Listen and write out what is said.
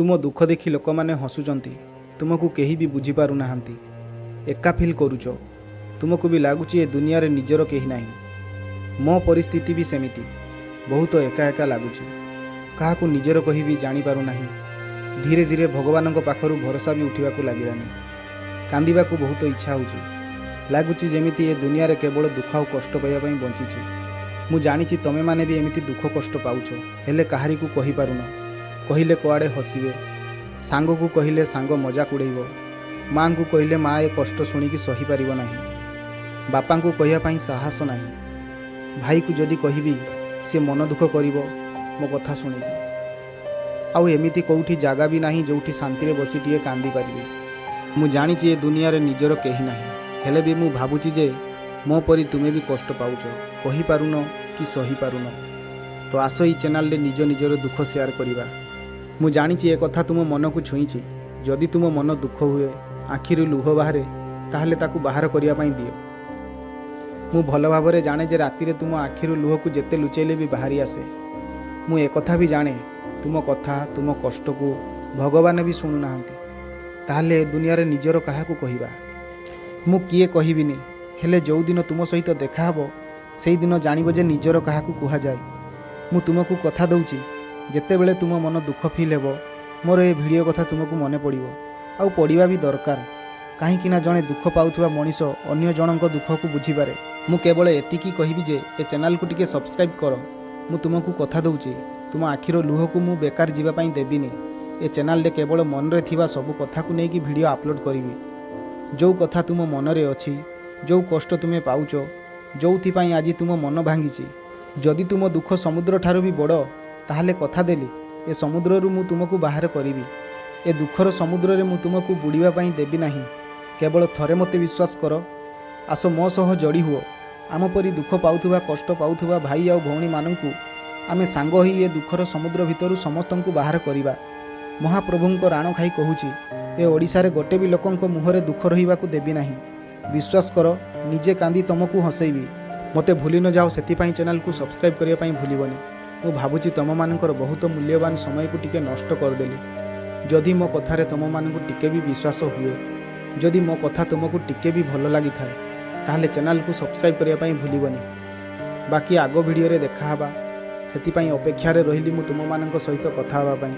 तुम दुख देखि लोक मैंने हसुचंती, तुमको केही भी बुझी पारु नाहंती। एका फिल करुच, तुमको भी लगुच ए दुनिया रे निजर केही नाही। मो परिस्थिति भी सेमिति, बहुत एका एका लगुच, क्या निजर कही भी जानी पारु नाही। धीरे धीरे भगवान पाखरु भरोसा भी उठिबाकू लागिलानी। कांदिबाकू बहुत इच्छा होची, लगुच जेमिति ए दुनिया रे केवल दुख और कष्ट पाइबा पई बंचिछि। मु जानिछि तमे माने भी एमिति दुख कष्ट पाउछ, हेले काहारी को कहि पारुन। कहिले कुआड़े हसिबे, सांग को कहिले सांग मजाक उड़ेइबो, माँ को कहिले माँ ए कष्ट शुणिकी सही पारिबो नाही। बापा को कहिया पई साहस नाही। भाई को जदि कहिबी से मन दुख करिबो मो कथा शुणिकी। आउ एमिति कोउठी जागा भी नाही जोठी शांति रे बसी टिए कांदी पारिबे। मु जानिछि ए दुनिया रे निजर केही नाही, हेले भी मु भाबुछि जे मो परी तुमे भी कष्ट पाउछ, कहि पारुन कि सही पारुन। तो आसो ई चैनल रे निज निजर दुख शेयर करिबा। मु जानिछि ए कथा तुम मन को छुईछि। जदि तुम मन दुख हुए, आखिरु लुह बाहरे, ताहले ताकू बाहर करिया पई दियो। मु भल भाबरे जाने जे राति रे तुम आखिरु लुह को जेते लुचेले भी बाहरी आसे। मु ए कथा भी जाने तुम कथा तुम कष्ट को भगवान भी शुणु नाहंती। ताहले दुनिया रे निजर काहा को कहिबा। मु किए कहिबिनी, हेले जो दिन तुम सहित देखा हबो सेई दिन जानिबो जे निजर काहा को कुहा जाय। मु तुमको कथा दउछि, जेते बेले तुम मन दुख फील हेबो मोर ए वीडियो कथा तुमको मने पड़िबो। आउ पड़िबा भी दरकार, काहेकि ना जणे दुख पाउथुवा मनीष अन्य जनक दुख को बुझी पारे। मु केवल एतिकी कहिबी जे ए चैनल को टिके सब्सक्राइब कर। मु तुमको कथा दउछि, तुम आखिर लुह को मु बेकार जीवा पई देबिनी। ए चैनल रे केवल मन रे थिबा सब कथा को नेकी वीडियो अपलोड करिवि। जो कथा तुम मन रे अछि, जो कष्ट तुमे पाउछ, जोथि पई आज तुम मन भांगिछि, जदि तुम दुख समुद्र ठारू भी बड़, ताहले कथा देली ए समुद्र रु मु तुमको बाहर करिवि। ए दुखर समुद्र रे मु तुमको बुड़ीबा पई देबी नाही। केवल थरे मते विश्वास कर, आसो मो सह जड़ी हुओ। आम परी दुख पाउथुवा कष्ट पाउथुवा भाई आ भौणी मानंकु आमे सांग होई ए दुखर समुद्र भितरु समस्तंकु बाहर करिबा। महाप्रभुंको राण खाई कहूछि, ए ओडिसा रे गोटे भी लोकंको मुहरे दुख रहिबाकू देबी नाही। विश्वास कर, निजे कांदी तुमको हसैबी। मते भूली न जाओ, सेतिपाई चैनल को सब्सक्राइब करिया पई भूलिबनी। मु भाबुछि तम मानकर बहुत मूल्यवान समय को टिके नष्ट करदेली। जदि मो कथारे तम मानकु टिके भी विश्वास हुए, जदि मो कथा तुमको टिके भी भल लागि थाए, ताहले चैनल को सब्सक्राइब करिया पई भूलिबनी। बाकी आगो वीडियो रे देखा हबा, सेतिपाई अपेक्षा रे रहिली मु तुम मानक सहित कथा हबा पई।